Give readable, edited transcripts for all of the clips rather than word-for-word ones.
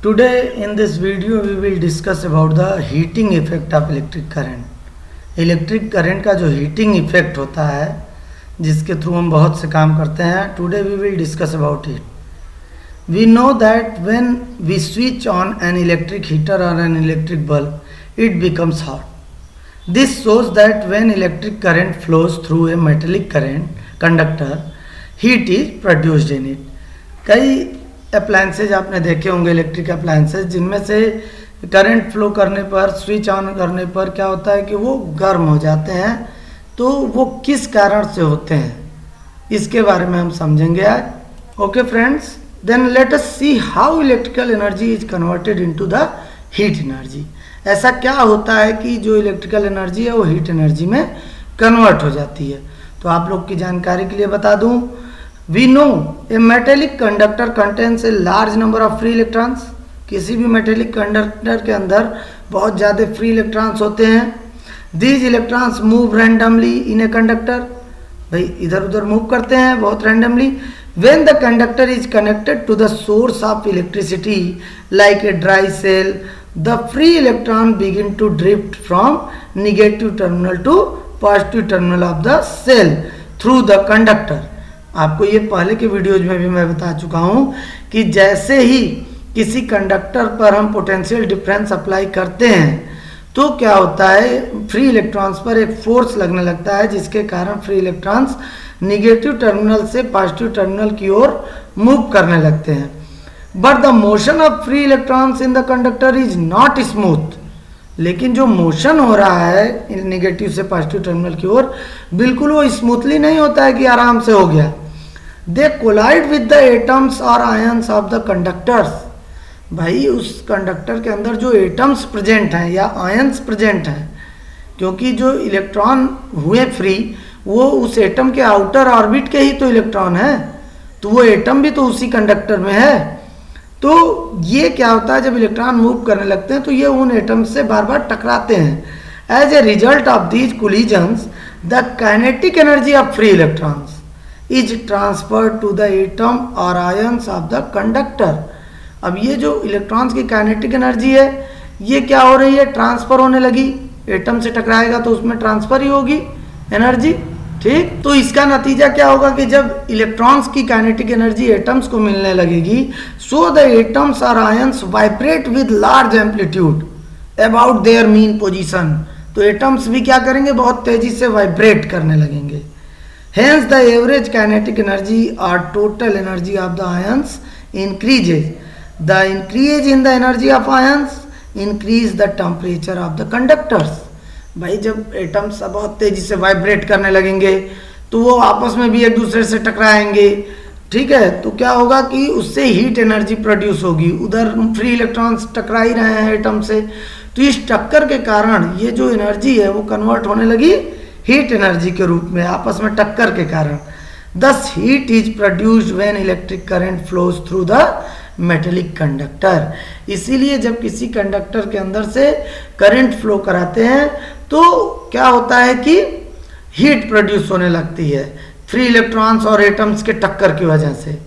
Today in this video we will discuss about the heating effect of electric current. Electric current का जो heating effect होता है जिसके through हम बहुत से काम करते हैं, today we will discuss about it. We know that when we switch on an electric heater or an electric bulb, it becomes hot. This shows that when electric current flows through a metallic current conductor, heat is produced in it. कई appliances आपने देखे होंगे, electric appliances, जिनमें से current flow करने पर, switch on करने पर क्या होता है कि वो गर्म हो जाते हैं. तो वो किस कारण से होते हैं इसके बारे में हम समझेंगे आज. Okay friends, then let us see how electrical energy is converted into the heat energy. ऐसा क्या होता है कि जो इलेक्ट्रिकल एनर्जी है वो हीट एनर्जी में कन्वर्ट हो जाती है. तो आप लोग की जानकारी के लिए बता दूं, we know a metallic conductor contains a large number of free electrons. किसी भी मेटेलिक कंडक्टर के अंदर बहुत ज़्यादा फ्री इलेक्ट्रॉन्स होते हैं. These electrons move randomly in a conductor. भाई इधर उधर मूव करते हैं बहुत randomly. When the conductor is connected to the source of electricity like a dry cell, the free electron begin to drift from negative terminal to positive terminal of the cell through the conductor. आपको ये पहले के videos में भी मैं बता चुका हूँ कि जैसे ही किसी कंडक्टर पर हम पोटेंशियल डिफरेंस अप्लाई करते हैं तो क्या होता है, फ्री इलेक्ट्रॉन्स पर एक फोर्स लगने लगता है जिसके कारण फ्री इलेक्ट्रॉन्स निगेटिव टर्मिनल से पॉजिटिव टर्मिनल की ओर मूव करने लगते हैं. But the motion of free electrons in the conductor is not smooth. लेकिन जो मोशन हो रहा है निगेटिव से पॉजिटिव टर्मिनल की ओर, बिल्कुल वो स्मूथली नहीं होता है कि आराम से हो गया. दे कोलाइड विद द एटम्स और आयंस ऑफ द कंडक्टर्स. भाई उस कंडक्टर के अंदर जो एटम्स प्रेजेंट हैं या आयंस प्रेजेंट हैं, क्योंकि जो इलेक्ट्रॉन हुए फ्री वो उस एटम के आउटर ऑर्बिट के ही तो इलेक्ट्रॉन है, तो वो एटम भी तो उसी कंडक्टर में है. तो ये क्या होता है, जब इलेक्ट्रॉन मूव करने लगते हैं तो ये उन एटम्स से बार बार टकराते हैं. As a result of these collisions the kinetic energy of free electrons is transferred to the atom और आयंस ऑफ द कंडक्टर. अब ये जो इलेक्ट्रॉन्स की काइनेटिक एनर्जी है ये क्या हो रही है, ट्रांसफर होने लगी. एटम से टकराएगा तो उसमें ट्रांसफर ही होगी एनर्जी. ठीक, तो इसका नतीजा क्या होगा कि जब इलेक्ट्रॉन्स की काइनेटिक एनर्जी एटम्स को मिलने लगेगी, सो द एटम्स और ions vibrate with large amplitude about their mean position. तो एटम्स भी क्या करेंगे, बहुत तेजी से वाइब्रेट करने लगेंगे. Hence the average kinetic energy और total energy of the ions increases. The increase in the energy of ions increase the temperature of the conductors. भाई जब एटम्स बहुत तेजी से वाइब्रेट करने लगेंगे तो वो आपस में भी एक दूसरे से टकराएंगे. ठीक है, तो क्या होगा कि उससे हीट एनर्जी प्रोड्यूस होगी. उधर फ्री इलेक्ट्रॉन्स टकरा ही रहे हैं एटम से, तो इस टक्कर के कारण ये जो एनर्जी है वो कन्वर्ट होने लगी हीट एनर्जी के रूप में, आपस में टक्कर के कारण. दस heat is produced when electric current flows through the metallic conductor. इसीलिए जब किसी कंडक्टर के अंदर से करंट फ्लो कराते हैं तो क्या होता है कि हीट प्रोड्यूस होने लगती है फ्री इलेक्ट्रॉन्स और एटम्स के टक्कर की वजह से.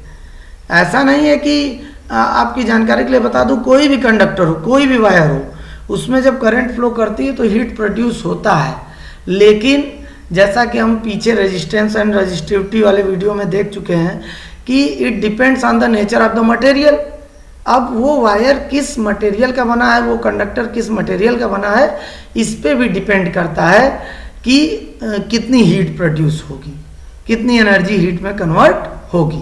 ऐसा नहीं है कि आपकी जानकारी के लिए बता दूं, कोई भी कंडक्टर हो, कोई भी वायर हो, उसमें जब करंट फ्लो करती है तो हीट प्रोड्यूस होता है. लेकिन जैसा कि हम पीछे रेजिस्टेंस एंड रेजिस्टिविटी वाले वीडियो में देख चुके हैं कि it depends on the nature of the material. अब वो वायर किस मटेरियल का बना है, वो कंडक्टर किस मटेरियल का बना है, इस पे भी डिपेंड करता है कि कितनी हीट प्रोड्यूस होगी, कितनी एनर्जी हीट में कन्वर्ट होगी.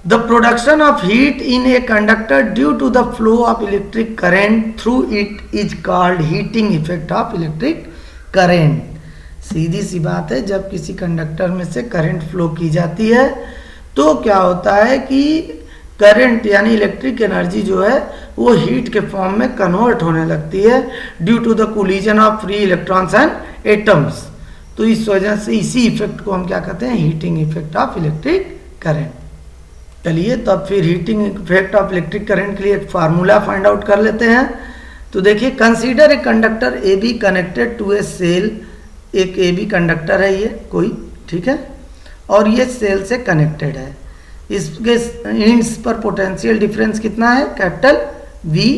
The production of heat in a conductor due to the flow of electric current through it is called heating effect of electric current. सीधी सी बात है, जब किसी कंडक्टर में से करंट फ्लो की जाती है तो क्या होता है कि करंट यानी इलेक्ट्रिक एनर्जी जो है वो हीट के फॉर्म में कन्वर्ट होने लगती है due to the collision of free electrons and atoms. तो इस वजह से इसी इफेक्ट को हम क्या कहते हैं, heating effect of electric current. चलिए तो अब फिर heating effect of electric current के लिए एक फार्मूला फाइंड आउट कर लेते हैं. तो देखिए, consider a conductor A B connected to a cell. एक ए बी कंडक्टर है ये कोई, ठीक है, और ये सेल से कनेक्टेड है. इसके इंड्स पर पोटेंशियल डिफरेंस कितना है, कैपिटल V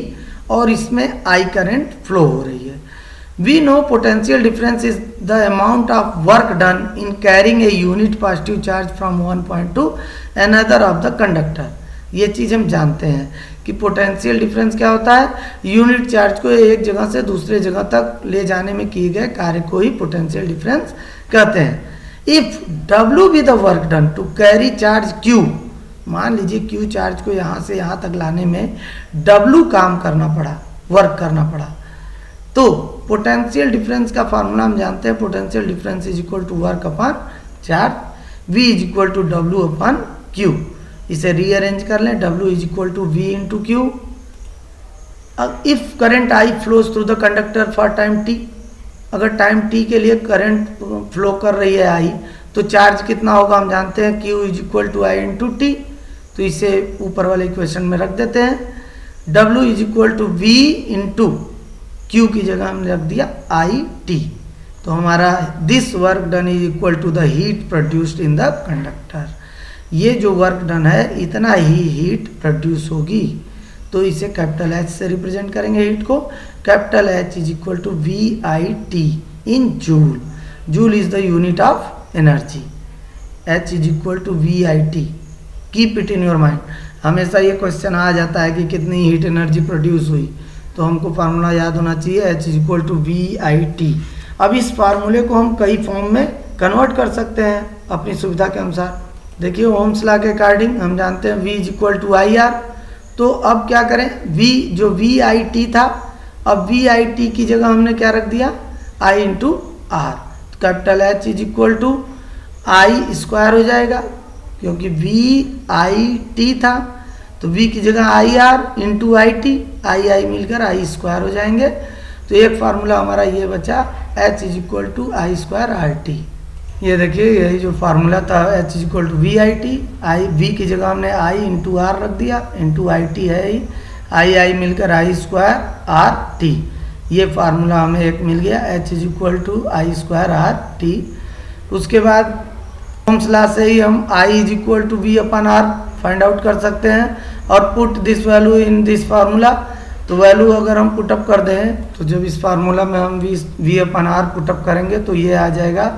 और इसमें I करंट फ्लो हो रही है। We know potential difference is the amount of work done in carrying a unit positive charge from one point to another of the conductor। ये चीज़ हम जानते हैं कि पोटेंशियल डिफरेंस क्या होता है, यूनिट चार्ज को एक जगह से दूसरे जगह तक ले जाने में किए गए कार्य को ही पोटेंशियल डिफरेंस कहते हैं। If W be the work done to carry charge Q, मान लीजिए Q चार्ज को यहाँ से यहाँ तक लाने में W काम करना पड़ा, वर्क करना पड़ा, तो पोटेंशियल डिफरेंस का फार्मूला हम जानते हैं, potential difference is equal to work upon charge, V is equal to W upon Q। इसे रीअरेंज कर लें, W is equal to V into Q। If current I flows through the conductor for time T, अगर time T के लिए current flow कर रही है I, तो चार्ज कितना होगा हम जानते हैं, Q is equal to I into T। तो इसे ऊपर वाले इक्वेशन में रख देते हैं, W is equal to V into Q की जगह हमने रख दिया IT। तो हमारा this work done is equal to the heat produced in the conductor. ये जो वर्क डन है इतना ही हीट प्रोड्यूस होगी, तो इसे कैपिटल H से रिप्रेजेंट करेंगे हीट को। Capital H is equal to VIT in joule. Joule is the unit of energy. H is equal to VIT। Keep it in your mind. हमेशा ये क्वेश्चन आ जाता है कि कितनी हीट एनर्जी प्रोड्यूस हुई, तो हमको फार्मूला याद होना चाहिए, H is equal to VIT। अब इस फार्मूले को हम कई फॉर्म में कन्वर्ट कर सकते हैं अपनी सुविधा के अनुसार। देखिए ओम्स लॉ के अकॉर्डिंग हम जानते हैं V is equal to IR। तो अब क्या करें, V जो VIT था, अब VIT की जगह हमने क्या रख दिया, I into R। Capital H is equal to I square हो जाएगा, क्योंकि VIT था, तो V की जगह IR इंटू IT, I मिलकर I स्क्वायर हो जाएंगे। तो एक फार्मूला हमारा ये बचा, H is equal to I square RT। ये देखिए यही जो फार्मूला था, H is equal to VIT, V की जगह हमने I इंटू R रख दिया, इंटू IT है ही, I मिलकर I स्क्वायर RT। ये फार्मूला हमें एक मिल गया, H is equal to I square RT। उसके बाद ओम्स लॉ से ही हम I is equal to V upon R find out कर सकते हैं और put this value in this formula. तो वैल्यू अगर हम पुटअप कर दें, तो जब इस फार्मूला में हम V अपन R पुटअप करेंगे तो ये आ जाएगा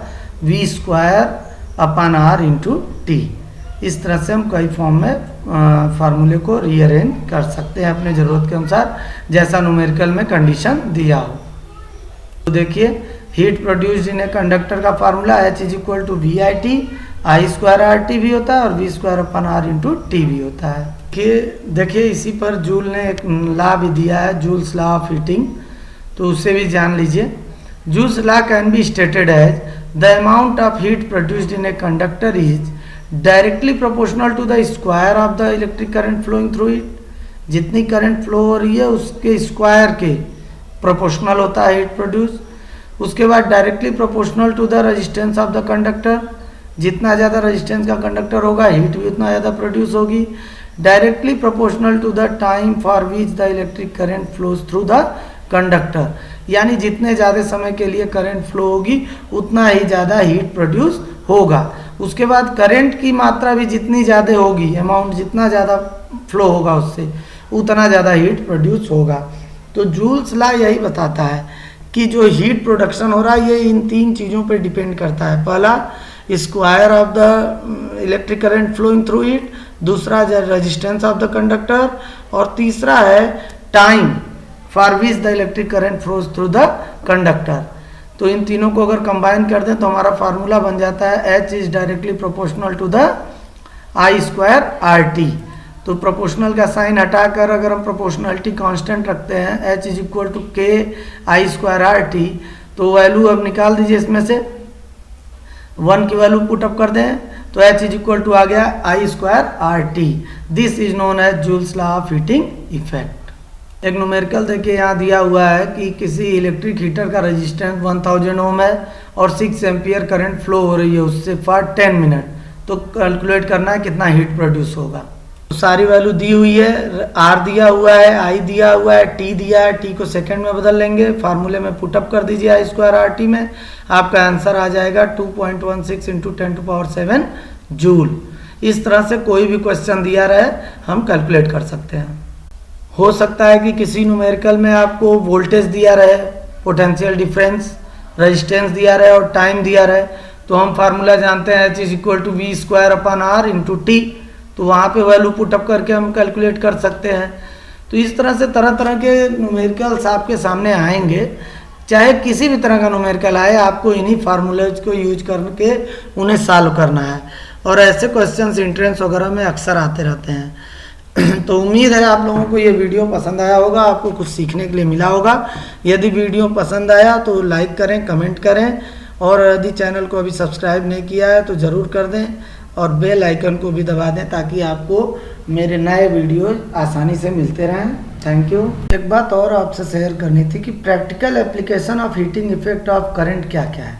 V square upon R into T। इस तरह से हम कई फॉर्म में फार्मूले को रीअरेंज कर सकते हैं अपने ज़रूरत के अनुसार, जैसा न्यूमेरिकल में कंडीशन दिया हो। तो देखिए heat produced in a conductor का formula H is equal to VIT, I square RT भी होता है और V square upon R into T भी होता है। देखिए इसी पर जूल ने एक लॉ भी दिया है, जूल्स लॉ ऑफ हीटिंग, तो उसे भी जान लीजिए। Joule's law can be stated as the amount of heat produced in a conductor is directly proportional to the square of the electric current flowing through it. जितनी current flow हो रही है उसके स्क्वायर के प्रोपोर्शनल होता है heat produce. उसके बाद directly proportional to the resistance of the conductor, जितना ज़्यादा रेजिस्टेंस का कंडक्टर होगा हीट भी उतना ज़्यादा प्रोड्यूस होगी। Directly proportional to the time for which the electric current flows through the conductor, यानी जितने ज़्यादा समय के लिए करंट फ्लो होगी उतना ही ज़्यादा हीट प्रोड्यूस होगा। उसके बाद करंट की मात्रा भी जितनी ज़्यादा होगी, अमाउंट जितना ज़्यादा फ्लो होगा उससे उतना ज़्यादा हीट प्रोड्यूस होगा। तो जूल्स लॉ यही बताता है कि जो हीट प्रोडक्शन हो रहा है ये इन तीन चीज़ों पर डिपेंड करता है। पहला square of the electric current flowing through it, दूसरा रेजिस्टेंस ऑफ द कंडक्टर, और तीसरा है time for which the electric current flows through the conductor. तो इन तीनों को अगर कंबाइन कर दें तो हमारा फार्मूला बन जाता है H is directly proportional to the I square RT। तो प्रोपोर्शनल का साइन हटाकर अगर हम प्रोपोर्शनलिटी कांस्टेंट रखते हैं H is equal to K I square RT, तो वैल्यू अब निकाल दीजिए इसमें से 1 की वैल्यू पुटअप कर दें तो H इज इक्वल टू आ गया I square RT। This is known as Joule's law of heating effect. एक न्यूमेरिकल देखिए यहाँ दिया हुआ है कि किसी इलेक्ट्रिक हीटर का रेजिस्टेंस 1000 ओम है और 6 एम्पियर करंट फ्लो हो रही है उससे फॉर 10 मिनट, तो कैलकुलेट करना है कितना हीट प्रोड्यूस होगा। तो सारी वैल्यू दी हुई है, R दिया हुआ है, I दिया हुआ है, T दिया है, T को सेकंड में बदल लेंगे, फार्मूले में पुटअप कर दीजिए I स्क्वायर RT में, आपका आंसर आ जाएगा 2.16 इंटू 10⁷ जूल। इस तरह से कोई भी क्वेश्चन दिया रहे हम कैलकुलेट कर सकते हैं। हो सकता है कि किसी न्यूमेरिकल में आपको वोल्टेज दिया रहे, पोटेंशियल डिफरेंस, रेजिस्टेंस दिया रहे और टाइम दिया रहे, तो हम फार्मूला जानते हैं H = V² / R × T, तो वहाँ पे वैल्यू पुटअप करके हम कैलकुलेट कर सकते हैं। तो इस तरह से तरह तरह के न्यूमेरिकल्स आपके सामने आएंगे, चाहे किसी भी तरह का न्यूमेरिकल आए, आपको इन्हीं फार्मूलेज को यूज करके उन्हें सॉल्व करना है। और ऐसे क्वेश्चंस एंट्रेंस वगैरह में अक्सर आते रहते हैं। तो उम्मीद है आप लोगों को ये वीडियो पसंद आया होगा, आपको कुछ सीखने के लिए मिला होगा। यदि वीडियो पसंद आया तो लाइक करें, कमेंट करें, और यदि चैनल को अभी सब्सक्राइब नहीं किया है तो ज़रूर कर दें और बेल आइकन को भी दबा दें ताकि आपको मेरे नए वीडियो आसानी से मिलते रहें। Thank you. एक बात और आपसे शेयर करनी थी कि practical application of heating effect of current क्या क्या है,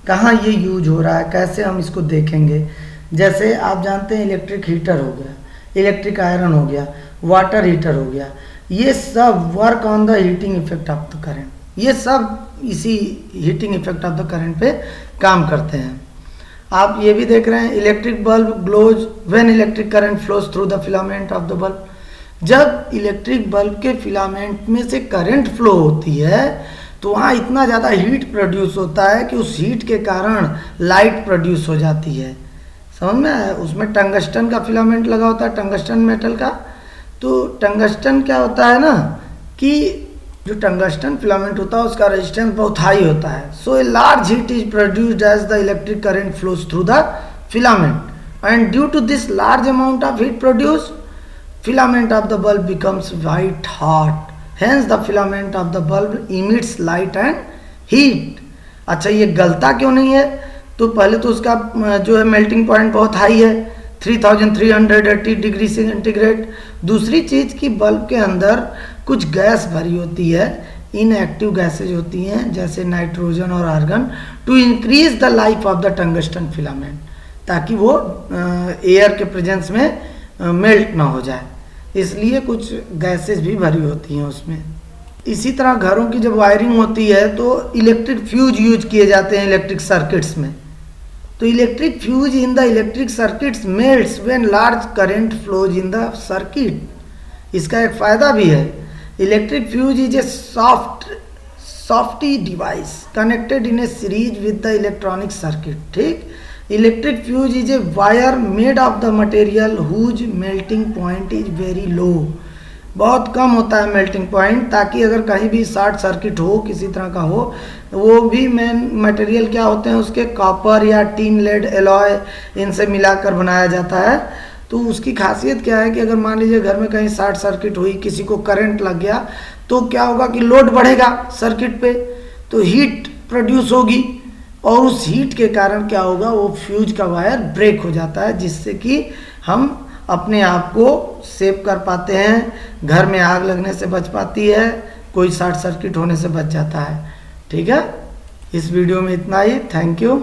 कहाँ ये यूज हो रहा है, कैसे हम इसको देखेंगे। जैसे आप जानते हैं इलेक्ट्रिक हीटर हो गया, इलेक्ट्रिक आयरन हो गया, वाटर हीटर हो गया, ये सब work on the heating effect of the current, ये सब इसी heating effect of the current पे काम करते हैं। आप ये भी देख रहे हैं electric bulb glows when electric current flows through the filament of the bulb. जब इलेक्ट्रिक बल्ब के फिलामेंट में से करंट फ्लो होती है तो वहाँ इतना ज़्यादा हीट प्रोड्यूस होता है कि उस हीट के कारण लाइट प्रोड्यूस हो जाती है। समझ में आया? उसमें टंगस्टन का फिलामेंट लगा होता है, टंगस्टन मेटल का। तो टंगस्टन क्या होता है ना कि जो टंगस्टन फिलामेंट होता है उसका रेजिस्टेंस बहुत हाई होता है। So a large heat is produced as the electric current flows through the filament and due to this large amount of heat produced filament of the bulb becomes white hot, hence the filament of the bulb emits light and heat। अच्छा, ये गलता क्यों नहीं है? तो पहले तो उसका जो है मेल्टिंग पॉइंट बहुत हाई है, 3380 डिग्री सेंटीग्रेड। दूसरी चीज़ कि बल्ब के अंदर कुछ गैस भरी होती है, इनएक्टिव गैसेज होती हैं जैसे नाइट्रोजन और argon, to increase the life of the tungsten filament, ताकि वो एयर के प्रेजेंस में मेल्ट ना हो जाए, इसलिए कुछ गैसेस भी भरी होती हैं उसमें। इसी तरह घरों की जब वायरिंग होती है तो इलेक्ट्रिक फ्यूज यूज किए जाते हैं इलेक्ट्रिक सर्किट्स में। तो electric fuse in the electric circuits melts when large current flows in the circuit. इसका एक फ़ायदा भी है। Electric fuse is a safety device connected in a series with the electronic circuit. ठीक, electric fuse is a wire made of the material whose melting point is very low. बहुत कम होता है मेल्टिंग पॉइंट, ताकि अगर कहीं भी short circuit हो, किसी तरह का हो, वो भी मेन मटेरियल क्या होते हैं उसके, कॉपर या टीन लेड एलॉय, इनसे मिलाकर बनाया जाता है। तो उसकी खासियत क्या है कि अगर मान लीजिए घर में कहीं शॉर्ट सर्किट हुई, किसी को करंट लग गया, तो क्या होगा कि लोड बढ़ेगा सर्किट पे, तो हीट प्रोड्यूस होगी, और उस हीट के कारण क्या होगा, वो फ्यूज का वायर ब्रेक हो जाता है, जिससे कि हम अपने आप को सेव कर पाते हैं, घर में आग लगने से बच पाती है, कोई शॉर्ट सर्किट होने से बच जाता है। ठीक है, इस वीडियो में इतना ही। Thank you.